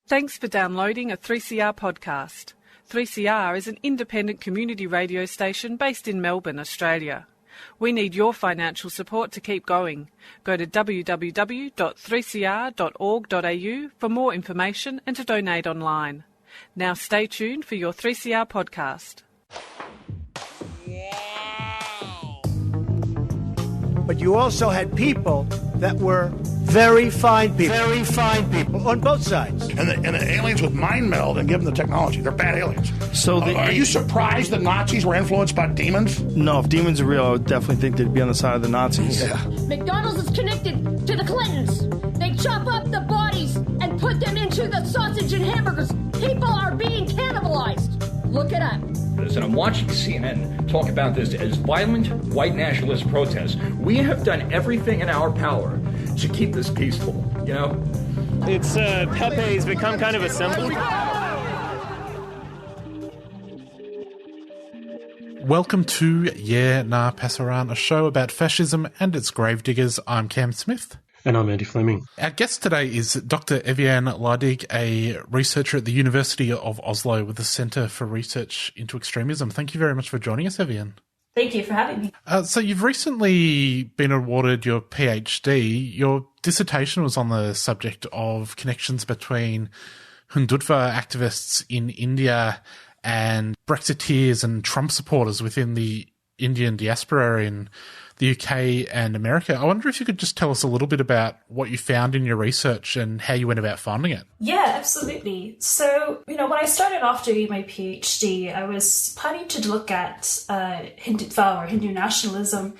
Thanks for downloading a 3CR podcast. 3CR is an independent community radio station based in Melbourne, Australia. We need your financial support to keep going. Go to www.3cr.org.au for more information and to donate online. Now stay tuned for your 3CR podcast. But you also had people that were very fine people on both sides. And the aliens would mind meld and give them the technology. They're bad aliens. So are you surprised that Nazis were influenced by demons? No, if demons are real, I would definitely think they'd be on the side of the Nazis. Yeah. McDonald's is connected to the Clintons. They chop up the bodies and put them into the sausage and hamburgers. People are being cannibalized. Look it up. And I'm watching CNN talk about this as violent white nationalist protests. We have done everything in our power to keep this peaceful, you know? It's Pepe's become kind of a symbol. Welcome to Yeah Nah Pasaran, a show about fascism and its gravediggers. I'm Cam Smith. And I'm Andy Fleming. Our guest today is Dr. Eviane Leidig, a researcher at the University of Oslo with the Centre for Research into Extremism. Thank you very much for joining us, Eviane. Thank you for having me. So you've recently been awarded your PhD. Your dissertation was on the subject of connections between Hindutva activists in India and Brexiteers and Trump supporters within the Indian diaspora in the UK and America. I wonder if you could just tell us a little bit about what you found in your research and how you went about finding it. Yeah, absolutely. So, when I started off doing my PhD, I was planning to look at Hindutva or Hindu nationalism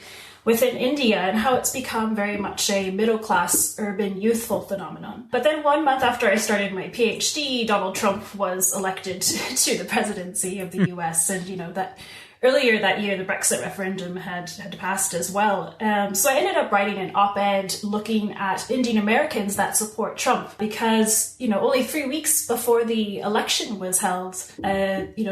within India and how it's become very much a middle-class, urban, youthful phenomenon. But then 1 month after I started my PhD, Donald Trump was elected to the presidency of the US, and, that earlier that year, the Brexit referendum had passed as well. So I ended up writing an op-ed looking at Indian Americans that support Trump because, only 3 weeks before the election was held,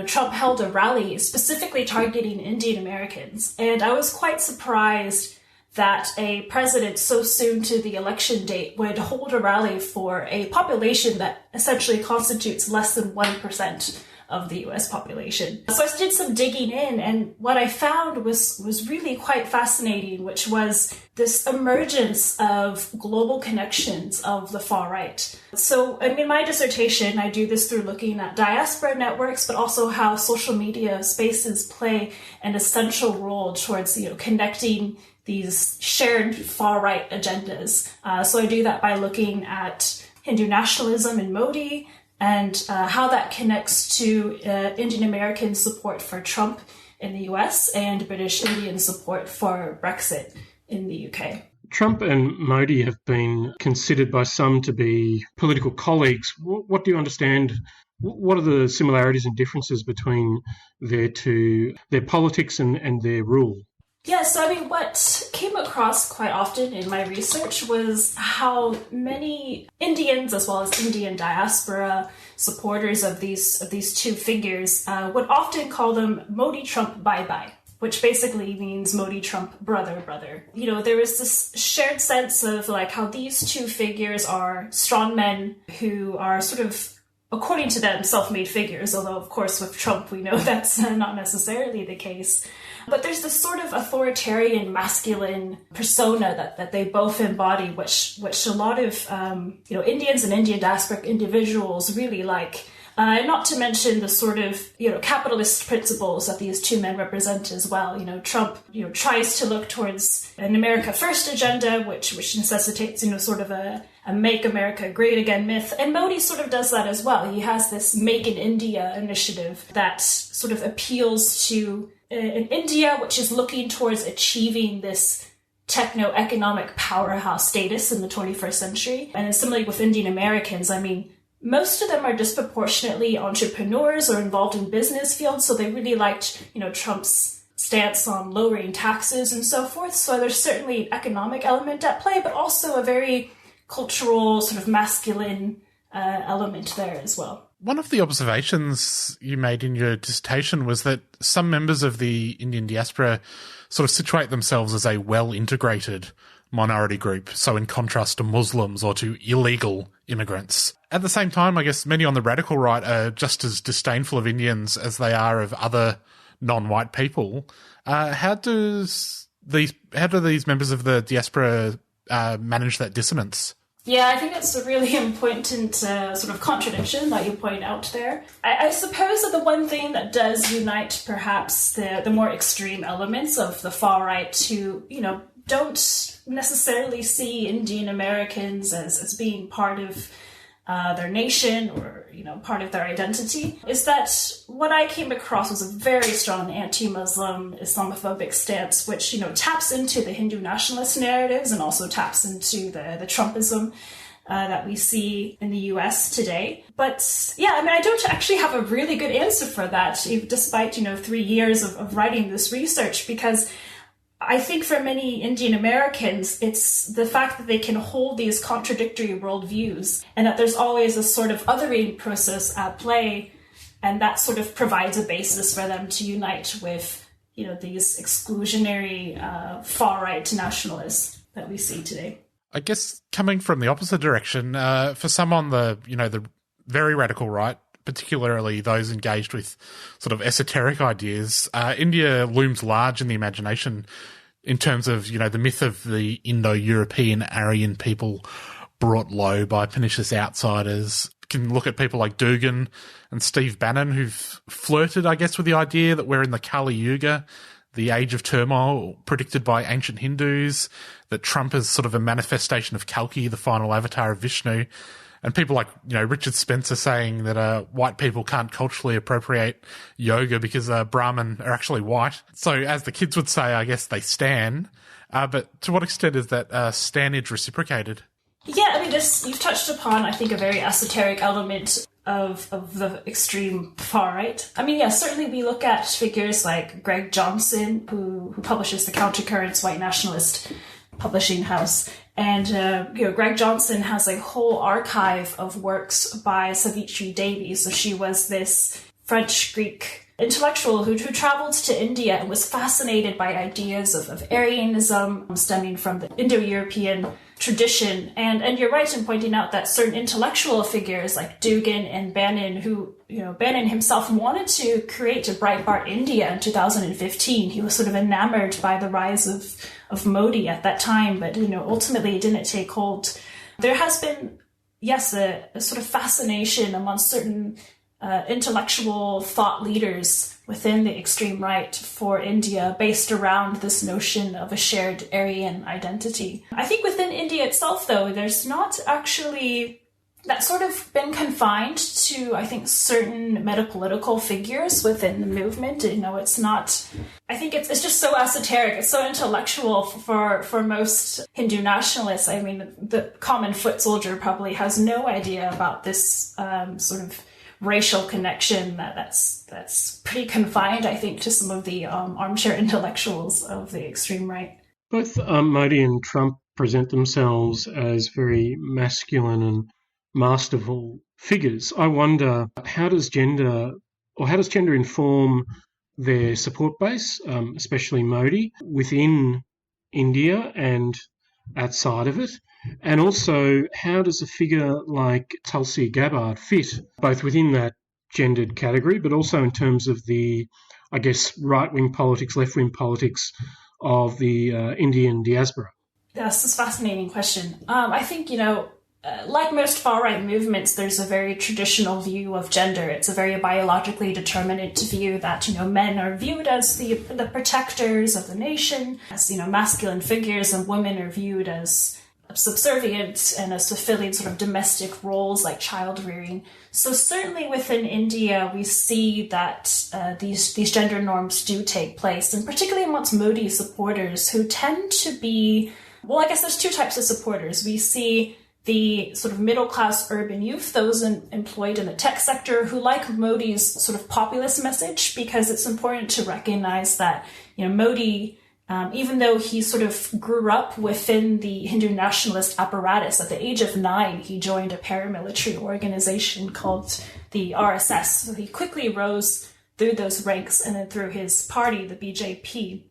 Trump held a rally specifically targeting Indian Americans. And I was quite surprised that a president so soon to the election date would hold a rally for a population that essentially constitutes less than 1% of the US population. So I did some digging in, and what I found was really quite fascinating, which was this emergence of global connections of the far right. So in my dissertation, I do this through looking at diaspora networks, but also how social media spaces play an essential role towards, connecting these shared far right agendas. So I do that by looking at Hindu nationalism in Modi, and how that connects to Indian American support for Trump in the US and British Indian support for Brexit in the UK. Trump and Modi have been considered by some to be political colleagues. What do you understand? What are the similarities and differences between their politics and their rule? Yeah, so what came across quite often in my research was how many Indians, as well as Indian diaspora supporters of these two figures, would often call them Modi Trump bye-bye, which basically means Modi Trump brother. There is this shared sense of how these two figures are strongmen who are sort of, according to them, self-made figures, although of course with Trump we know that's not necessarily the case. But there's this sort of authoritarian masculine persona that they both embody, which a lot of Indians and Indian diasporic individuals really like. Not to mention the sort of capitalist principles that these two men represent as well. Trump tries to look towards an America First agenda, which necessitates sort of a Make America Great Again myth, and Modi sort of does that as well. He has this Make in India initiative that sort of appeals to an India which is looking towards achieving this techno-economic powerhouse status in the 21st century. And then similarly with Indian Americans, most of them are disproportionately entrepreneurs or involved in business fields, so they really liked, Trump's stance on lowering taxes and so forth. So there's certainly an economic element at play, but also a very cultural, sort of masculine element there as well. One of the observations you made in your dissertation was that some members of the Indian diaspora sort of situate themselves as a well-integrated minority group, so in contrast to Muslims or to illegal immigrants. At the same time, I guess many on the radical right are just as disdainful of Indians as they are of other non-white people. How do these members of the diaspora manage that dissonance? Yeah, I think it's a really important sort of contradiction that you point out there. I suppose that the one thing that does unite perhaps the more extreme elements of the far right who, don't necessarily see Indian Americans as being part of their nation or, part of their identity, is that what I came across was a very strong anti-Muslim Islamophobic stance, which, taps into the Hindu nationalist narratives and also taps into the Trumpism that we see in the US today. But yeah, I don't actually have a really good answer for that, despite, 3 years of writing this research, because I think for many Indian Americans, it's the fact that they can hold these contradictory worldviews and that there's always a sort of othering process at play, and that sort of provides a basis for them to unite with, these exclusionary far-right nationalists that we see today. I guess coming from the opposite direction, for some on the very radical right, particularly those engaged with sort of esoteric ideas, India looms large in the imagination in terms of, the myth of the Indo-European Aryan people brought low by pernicious outsiders. You can look at people like Dugan and Steve Bannon, who've flirted, I guess, with the idea that we're in the Kali Yuga, the age of turmoil predicted by ancient Hindus, that Trump is sort of a manifestation of Kalki, the final avatar of Vishnu. And people like, Richard Spencer saying that white people can't culturally appropriate yoga because Brahmin are actually white. So as the kids would say, I guess they stan. But to what extent is that stanage reciprocated? Yeah, you've touched upon, I think, a very esoteric element of the extreme far right. Certainly we look at figures like Greg Johnson, who publishes the Countercurrents White Nationalist publishing house. And, Greg Johnson has a whole archive of works by Savitri Devi. So she was this French-Greek intellectual who traveled to India and was fascinated by ideas of Aryanism stemming from the Indo-European tradition. And you're right in pointing out that certain intellectual figures like Dugan and Bannon, who, Bannon himself wanted to create a Breitbart India in 2015. He was sort of enamored by the rise of Modi at that time, but, ultimately it didn't take hold. There has been, yes, a sort of fascination among certain intellectual thought leaders within the extreme right for India based around this notion of a shared Aryan identity. I think within India itself, though, there's not actually... That's sort of been confined to, I think, certain metapolitical figures within the movement. It's not... I think it's just so esoteric. It's so intellectual for most Hindu nationalists. The common foot soldier probably has no idea about this sort of racial connection that's pretty confined, I think, to some of the armchair intellectuals of the extreme right. Both Modi and Trump present themselves as very masculine and masterful figures. I wonder, how does gender inform their support base, especially Modi, within India and outside of it? And also, how does a figure like Tulsi Gabbard fit, both within that gendered category, but also in terms of the, I guess, right-wing politics, left-wing politics of the Indian diaspora? That's a fascinating question. I think, like most far-right movements, there's a very traditional view of gender. It's a very biologically determinate view that, men are viewed as the protectors of the nation, as, masculine figures, and women are viewed as subservient and as fulfilling sort of domestic roles like child rearing. So certainly within India, we see that these gender norms do take place, and particularly amongst Modi supporters who tend to be, well, I guess there's two types of supporters. We see the sort of middle-class urban youth, those employed in the tech sector, who like Modi's sort of populist message, because it's important to recognize that, Modi, even though he sort of grew up within the Hindu nationalist apparatus, at the age of 9, he joined a paramilitary organization called the RSS. So he quickly rose through those ranks and then through his party, the BJP.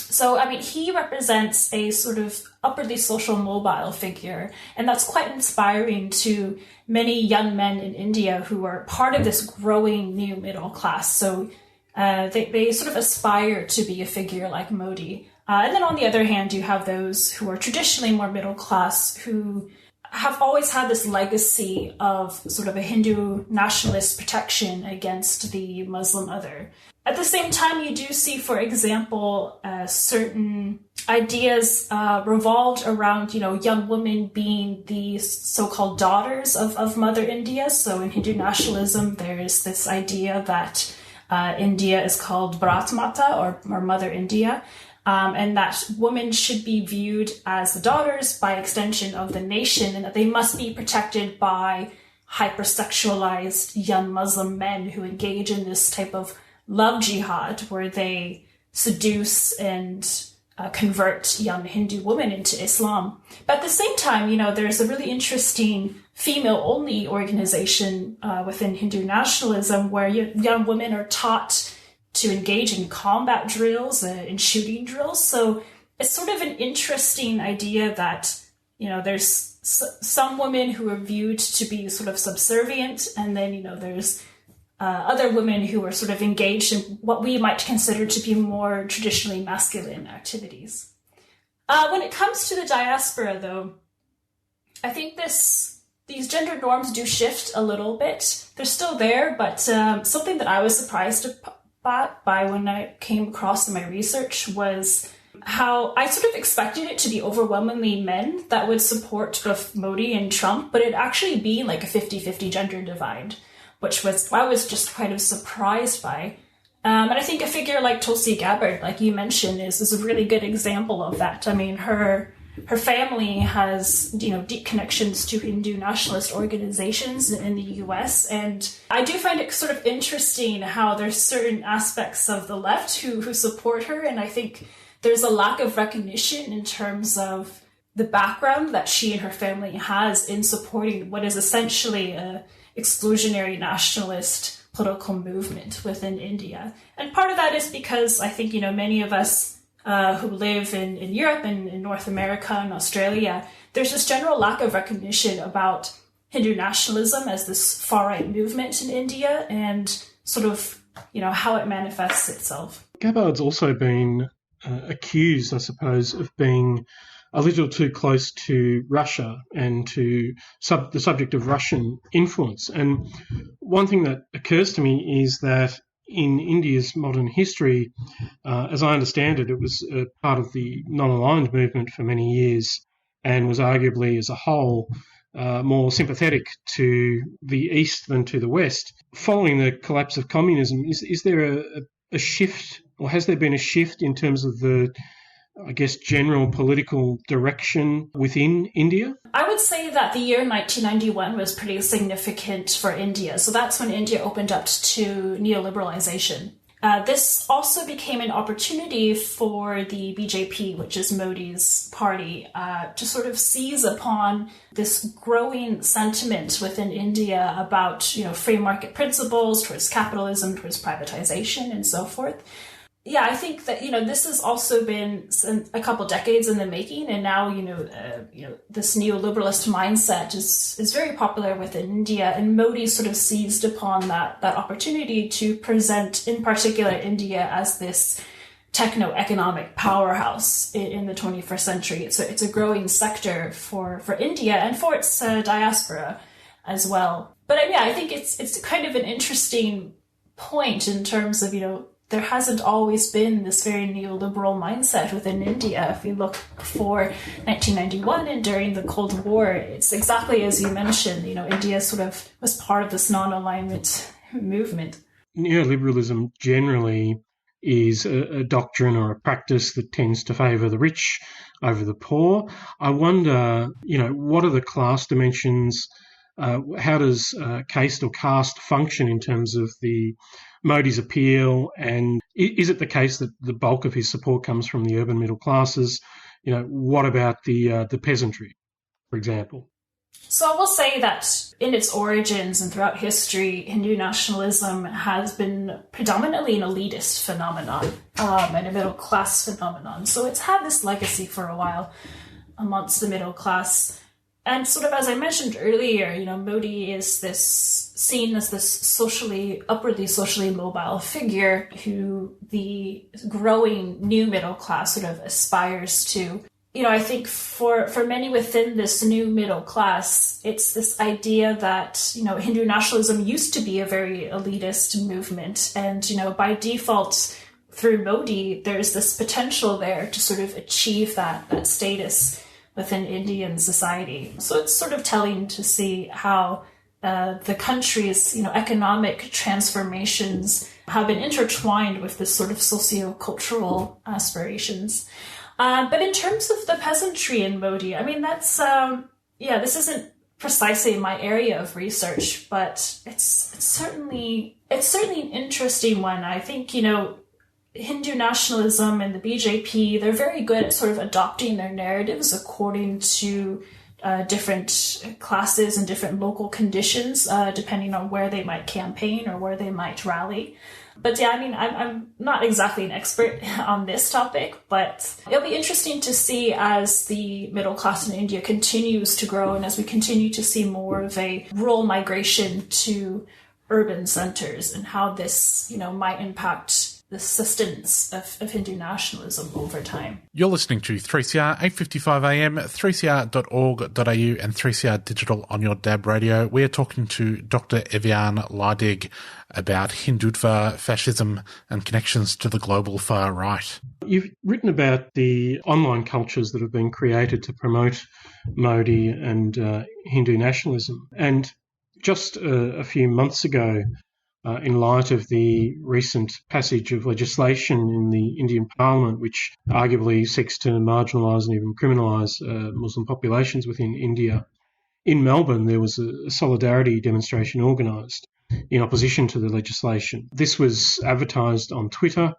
So, I mean, he represents a sort of upwardly social mobile figure, and that's quite inspiring to many young men in India who are part of this growing new middle class. So they sort of aspire to be a figure like Modi. And then on the other hand, you have those who are traditionally more middle class who have always had this legacy of sort of a Hindu nationalist protection against the Muslim other. At the same time, you do see, for example, certain ideas revolved around, young women being the so-called daughters of Mother India. So in Hindu nationalism, there's this idea that India is called Bharat Mata or Mother India. And that women should be viewed as the daughters by extension of the nation, and that they must be protected by hypersexualized young Muslim men who engage in this type of love jihad where they seduce and convert young Hindu women into Islam. But at the same time, there's a really interesting female-only organization within Hindu nationalism where young women are taught to engage in combat drills and shooting drills. So it's sort of an interesting idea that, there's some women who are viewed to be sort of subservient, and then, there's other women who are sort of engaged in what we might consider to be more traditionally masculine activities. When it comes to the diaspora, though, I think these gender norms do shift a little bit. They're still there, but something that I was surprised by when I came across in my research was how I sort of expected it to be overwhelmingly men that would support both Modi and Trump, but it actually being like a 50-50 gender divide, which I was just kind of surprised by. And I think a figure like Tulsi Gabbard, like you mentioned, is a really good example of that. I mean, her family has, deep connections to Hindu nationalist organizations in the US. And I do find it sort of interesting how there's certain aspects of the left who support her. And I think there's a lack of recognition in terms of the background that she and her family has in supporting what is essentially a exclusionary nationalist political movement within India. And part of that is because I think, many of us who live in Europe and in North America and Australia, there's this general lack of recognition about Hindu nationalism as this far-right movement in India and sort of, how it manifests itself. Gabbard's also been accused, I suppose, of being a little too close to Russia and to the subject of Russian influence. And one thing that occurs to me is that in India's modern history, as I understand it, it was part of the non-aligned movement for many years and was arguably as a whole more sympathetic to the East than to the West. Following the collapse of communism, is there a shift, or has there been a shift in terms of the, general political direction within India? I would say that the year 1991 was pretty significant for India. So that's when India opened up to neoliberalization. This also became an opportunity for the BJP, which is Modi's party, to sort of seize upon this growing sentiment within India about, free market principles, towards capitalism, towards privatization, and so forth. Yeah, I think that, this has also been a couple decades in the making, and now, this neoliberalist mindset is very popular within India, and Modi sort of seized upon that opportunity to present, in particular, India as this techno-economic powerhouse in the 21st century. It's a growing sector for India and for its diaspora as well. But I think it's kind of an interesting point in terms of, there hasn't always been this very neoliberal mindset within India. If we look before 1991 and during the Cold War, it's exactly as you mentioned, India sort of was part of this non-alignment movement. Neoliberalism generally is a doctrine or a practice that tends to favour the rich over the poor. I wonder, what are the class dimensions? How does caste or caste function in terms of the Modi's appeal, and is it the case that the bulk of his support comes from the urban middle classes? What about the peasantry, for example? So I will say that in its origins and throughout history, Hindu nationalism has been predominantly an elitist phenomenon and a middle-class phenomenon. So it's had this legacy for a while amongst the middle class. And sort of as I mentioned earlier, Modi is seen as this upwardly socially mobile figure who the growing new middle class sort of aspires to. I think for many within this new middle class, it's this idea that, Hindu nationalism used to be a very elitist movement. And, by default, through Modi, there's this potential there to sort of achieve that status within Indian society. So it's sort of telling to see how the country's, economic transformations have been intertwined with this sort of socio-cultural aspirations. But in terms of the peasantry in Modi, I mean, that's, this isn't precisely my area of research, but it's certainly an interesting one. I think, Hindu nationalism and the BJP, they're very good at sort of adopting their narratives according to different classes and different local conditions, depending on where they might campaign or where they might rally. But yeah, I mean, I'm not exactly an expert on this topic, but it'll be interesting to see as the middle class in India continues to grow and as we continue to see more of a rural migration to urban centers and how this, might impact the sustenance of Hindu nationalism over time. You're listening to 3CR 855 AM, 3cr.org.au and 3CR Digital on your DAB radio. We are talking to Dr. Eviane Leidig about Hindutva, fascism and connections to the global far right. You've written about the online cultures that have been created to promote Modi and Hindu nationalism. And just a few months ago, in light of the recent passage of legislation in the Indian Parliament, which arguably seeks to marginalise and even criminalise Muslim populations within India. In Melbourne, there was a solidarity demonstration organised in opposition to the legislation. This was advertised on Twitter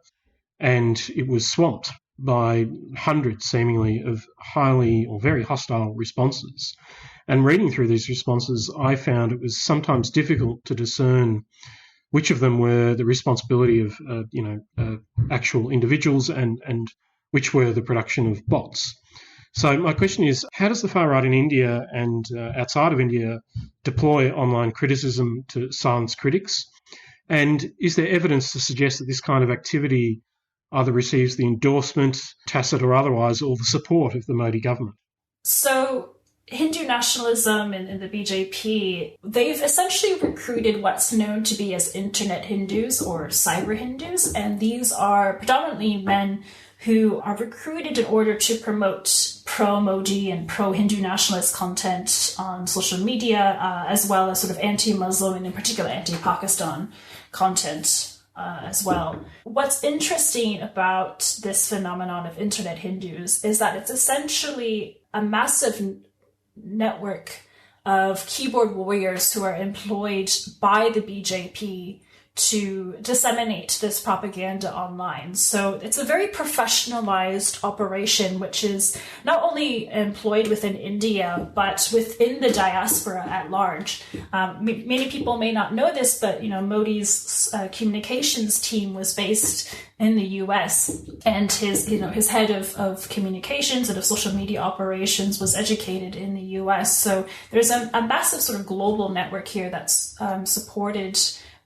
and it was swamped by hundreds, seemingly, of highly or very hostile responses. And reading through these responses, I found it was sometimes difficult to discern which of them were the responsibility of, actual individuals and which were the production of bots. So my question is, how does the far right in India and outside of India deploy online criticism to silence critics? And is there evidence to suggest that this kind of activity either receives the endorsement, tacit or otherwise, or the support of the Modi government? So Hindu nationalism and the BJP, they've essentially recruited what's known to be as internet Hindus or cyber Hindus, and these are predominantly men who are recruited in order to promote pro-Modi and pro-Hindu nationalist content on social media, as well as sort of anti-Muslim and in particular anti-Pakistan content as well. What's interesting about this phenomenon of internet Hindus is that it's essentially a massive network of keyboard warriors who are employed by the BJP to disseminate this propaganda online. So it's a very professionalized operation, which is not only employed within India, but within the diaspora at large. Many people may not know this, but Modi's communications team was based in the US, and his head of communications and of social media operations was educated in the US. So there's a massive sort of global network here that's supported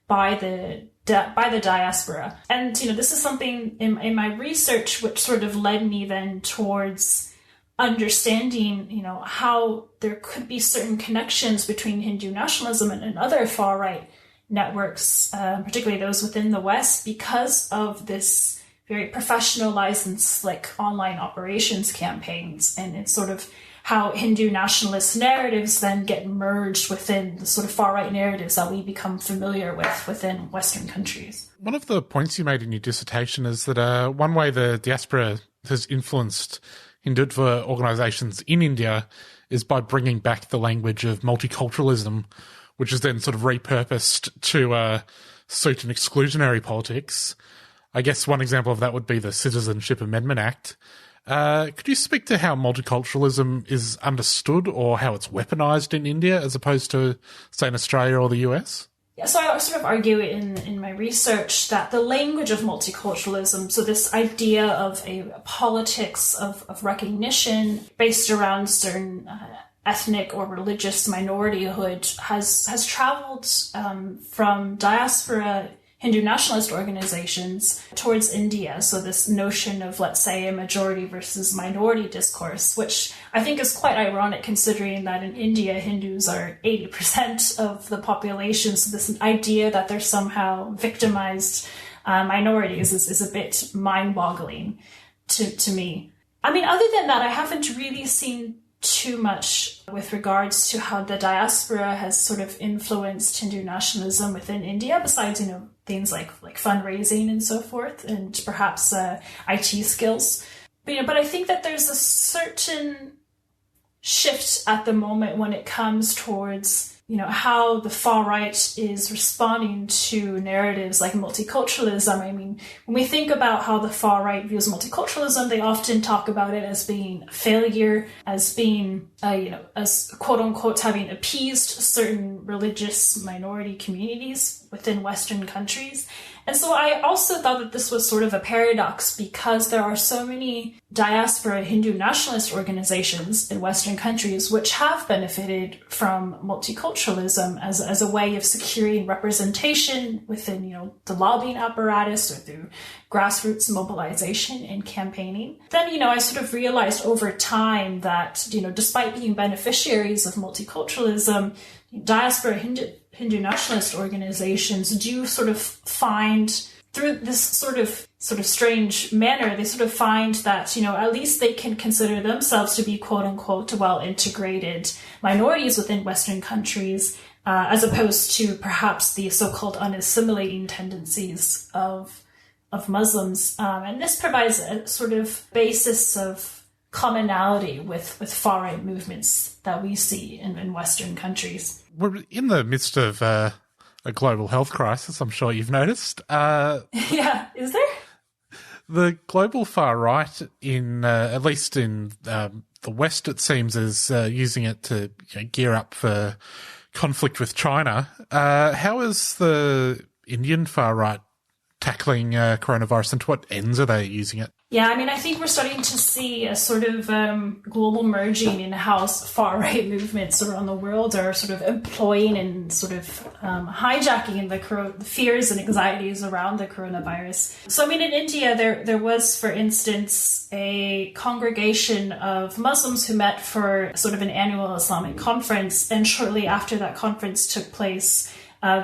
by the diaspora. And, this is something in my research which sort of led me then towards understanding, how there could be certain connections between Hindu nationalism and other far-right networks, particularly those within the West, because of this very professionalized and slick online operations campaigns. And it's sort of how Hindu nationalist narratives then get merged within the sort of far-right narratives that we become familiar with within Western countries. One of the points you made in your dissertation is that one way the diaspora has influenced Hindutva organisations in India is by bringing back the language of multiculturalism, which is then sort of repurposed to suit an exclusionary politics. I guess one example of that would be the Citizenship Amendment Act. Could you speak to how multiculturalism is understood or how it's weaponized in India as opposed to, say, in Australia or the US? Yeah, so I sort of argue in my research that the language of multiculturalism, so this idea of a politics of recognition based around certain ethnic or religious minorityhood has traveled from diaspora Hindu nationalist organizations towards India. So this notion of, let's say, a majority versus minority discourse, which I think is quite ironic considering that in India, Hindus are 80% of the population. So this idea that they're somehow victimized minorities is a bit mind-boggling to me. I mean, other than that, I haven't really seen too much with regards to how the diaspora has sort of influenced Hindu nationalism within India, besides, things like fundraising and so forth, and perhaps IT skills. But I think that there's a certain shift at the moment when it comes towards how the far right is responding to narratives like multiculturalism. I mean, when we think about how the far right views multiculturalism, they often talk about it as being a failure, as being, as quote unquote having appeased certain religious minority communities within Western countries. And so I also thought that this was sort of a paradox because there are so many diaspora Hindu nationalist organizations in Western countries which have benefited from multiculturalism as a way of securing representation within, the lobbying apparatus or through grassroots mobilization and campaigning. Then, I sort of realized over time that, despite being beneficiaries of multiculturalism, diaspora Hindu nationalist organizations do sort of find, through this sort of strange manner, they sort of find that, at least they can consider themselves to be quote unquote well-integrated minorities within Western countries, as opposed to perhaps the so-called unassimilating tendencies of Muslims. And this provides a sort of basis of commonality with far-right movements that we see in Western countries. We're in the midst of a global health crisis, I'm sure you've noticed. Yeah, is there? The global far right, at least in the West, it seems, is using it to gear up for conflict with China. How is the Indian far right tackling coronavirus, and to what ends are they using it? Yeah, I mean, I think we're starting to see a sort of global merging in how far-right movements around the world are sort of employing and sort of hijacking the fears and anxieties around the coronavirus. So, I mean, in India, there was, for instance, a congregation of Muslims who met for sort of an annual Islamic conference, and shortly after that conference took place,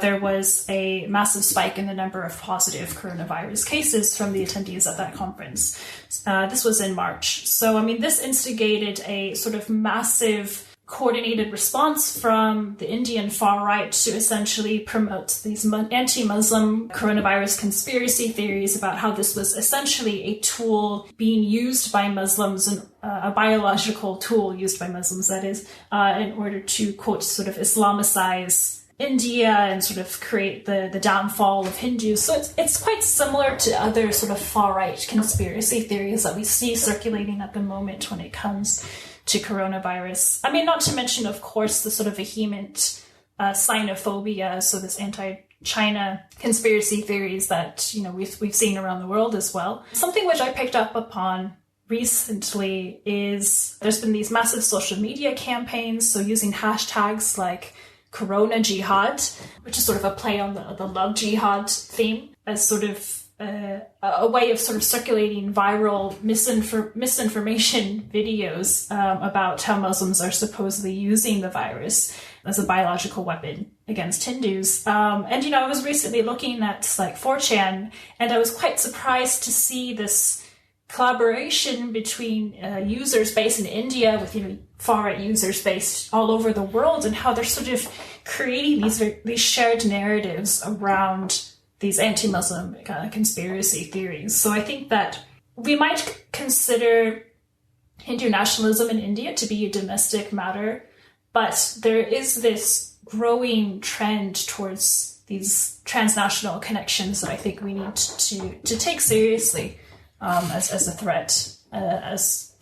there was a massive spike in the number of positive coronavirus cases from the attendees at that conference. This was in March. So, I mean, this instigated a sort of massive coordinated response from the Indian far right to essentially promote these anti-Muslim coronavirus conspiracy theories about how this was essentially a tool being used by Muslims, and a biological tool used by Muslims, that is, in order to, quote, sort of Islamicize India and sort of create the downfall of Hindus. So it's quite similar to other sort of far-right conspiracy theories that we see circulating at the moment when it comes to coronavirus. I mean, not to mention, of course, the sort of vehement xenophobia, so this anti-China conspiracy theories that, we've seen around the world as well. Something which I picked up upon recently is there's been these massive social media campaigns, so using hashtags like Corona Jihad, which is sort of a play on the love jihad theme, as sort of a way of sort of circulating viral misinformation videos about how Muslims are supposedly using the virus as a biological weapon against Hindus. And I was recently looking at like 4chan, and I was quite surprised to see this collaboration between users based in India with far-right users based all over the world, and how they're sort of creating these shared narratives around these anti-Muslim conspiracy theories. So I think that we might consider Hindu nationalism in India to be a domestic matter, but there is this growing trend towards these transnational connections that I think we need to take seriously as a threat as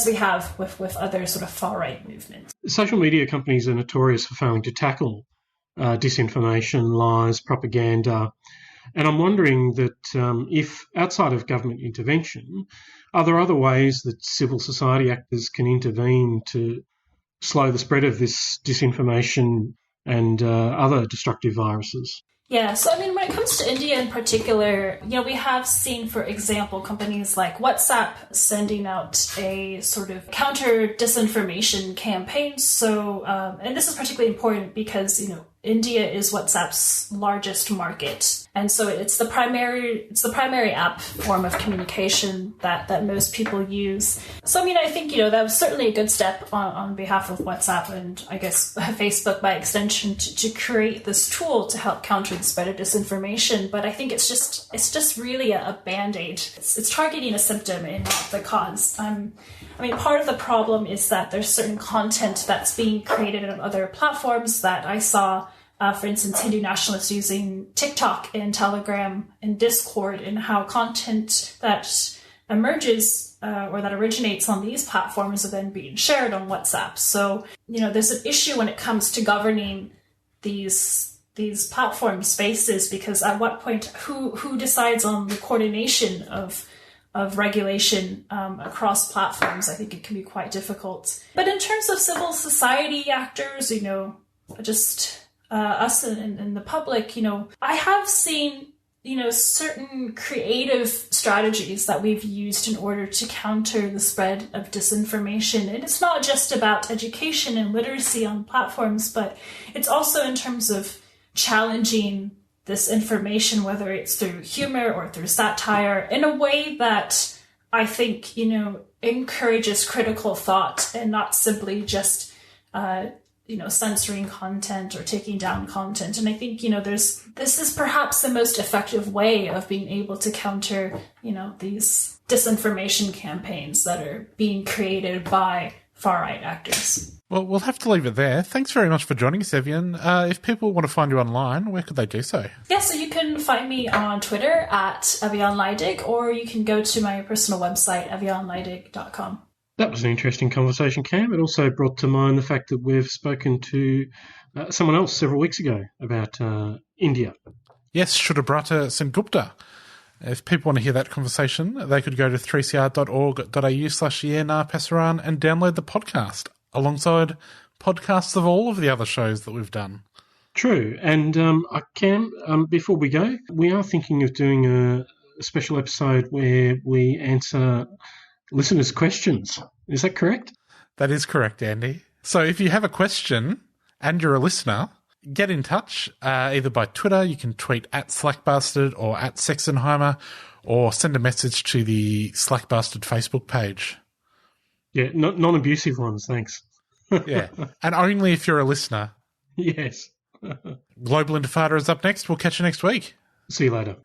we have with other sort of far-right movements. Social media companies are notorious for failing to tackle disinformation, lies, propaganda. And I'm wondering that if, outside of government intervention, are there other ways that civil society actors can intervene to slow the spread of this disinformation and other destructive viruses? Yeah, so I mean, when it comes to India in particular, we have seen, for example, companies like WhatsApp sending out a sort of counter disinformation campaign. So, and this is particularly important because, India is WhatsApp's largest market. And so it's the primary app form of communication that most people use. So, I mean, I think, that was certainly a good step on behalf of WhatsApp and I guess Facebook by extension to create this tool to help counter the spread of disinformation. But I think it's just really a Band-Aid. It's targeting a symptom and not the cause. Part of the problem is that there's certain content that's being created on other platforms that I saw, for instance, Hindu nationalists using TikTok and Telegram and Discord, and how content that emerges or that originates on these platforms are then being shared on WhatsApp. So, there's an issue when it comes to governing these platform spaces, because at what point, who decides on the coordination of regulation across platforms? I think it can be quite difficult. But in terms of civil society actors, just us and the public, I have seen, certain creative strategies that we've used in order to counter the spread of disinformation. And it's not just about education and literacy on platforms, but it's also in terms of challenging this information, whether it's through humor or through satire, in a way that I think, encourages critical thought and not simply just, censoring content or taking down content. And I think, this is perhaps the most effective way of being able to counter, these disinformation campaigns that are being created by far-right actors. Well, we'll have to leave it there. Thanks very much for joining us, Eviane. If people want to find you online, where could they do so? Yeah, so you can find me on Twitter at Eviane Leidig, or you can go to my personal website, evianeleidig.com. That was an interesting conversation, Cam. It also brought to mind the fact that we've spoken to someone else several weeks ago about India. Yes, Shudabrata Sengupta. If people want to hear that conversation, they could go to 3cr.org.au/Yerna Pasaran and download the podcast, alongside podcasts of all of the other shows that we've done. True. And Cam, before we go, we are thinking of doing a special episode where we answer listeners' questions. Is that correct? That is correct, Andy. So if you have a question and you're a listener, get in touch either by Twitter. You can tweet at Slackbastard or at Sexenheimer, or send a message to the Slackbastard Facebook page. Yeah, non-abusive ones, thanks. Yeah, and only if you're a listener. Yes. Global Intifada is up next. We'll catch you next week. See you later.